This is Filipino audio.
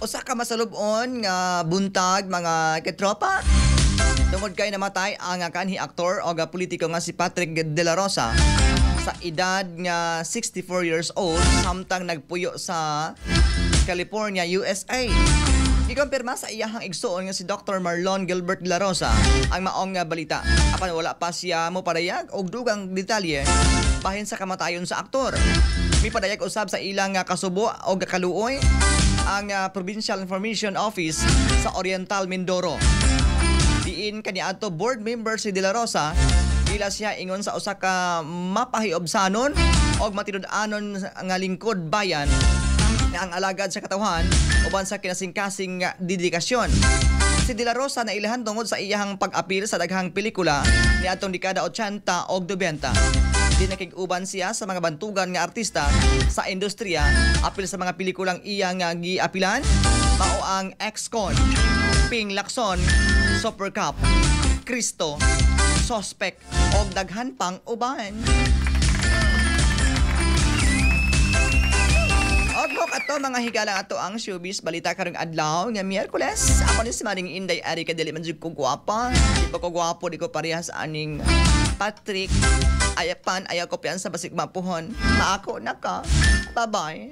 Usa ka masalubon nga buntag mga katropa. Tungod kay namatay ang kanhi aktor o politiko nga si Patrick De La Rosa sa edad nga 64 years old samtang nagpuyo sa California, USA. Ikumpirma sa iyahang igsuon nga si Dr. Marlon Gilbert De La Rosa ang maong nga balita. Apan wala pa siya mo parayag og dugang detalye bahin sa kamatayon sa aktor. May padayag usab sa ilang kasubo o kaluoy ang Provincial Information Office sa Oriental Mindoro. Diin kaniadto board member si De La Rosa, ila siya ingon sa usa ka mapahiobsanon og matinud-anon nga lingkod bayan na ang alagad sa katawhan uban sa kinasing-kasing dedikasyon. Si De La Rosa na ilahan tungod sa iyahang pag-apil sa daghang pelikula ni atong dekada 80 o 90. Dinakig-uban siya sa mga bantugan nga artista sa industriya apil sa mga pelikulang iyang giapilan mao ang Ex-Con, Ping Lacson, Super Cup, Cristo, Suspect o daghan pang uban. Og ato mga higala ato ang showbiz balita karong adlaw nga Miyerkules. Ako ni si Maring Inday Ari ka dili man jud ko gwapa. Di pa ko gwapo, di ko parehas aning Patrick. Ayapan ayaw ko piyan sa basig mapuhon. Maako na ka. Bye-bye.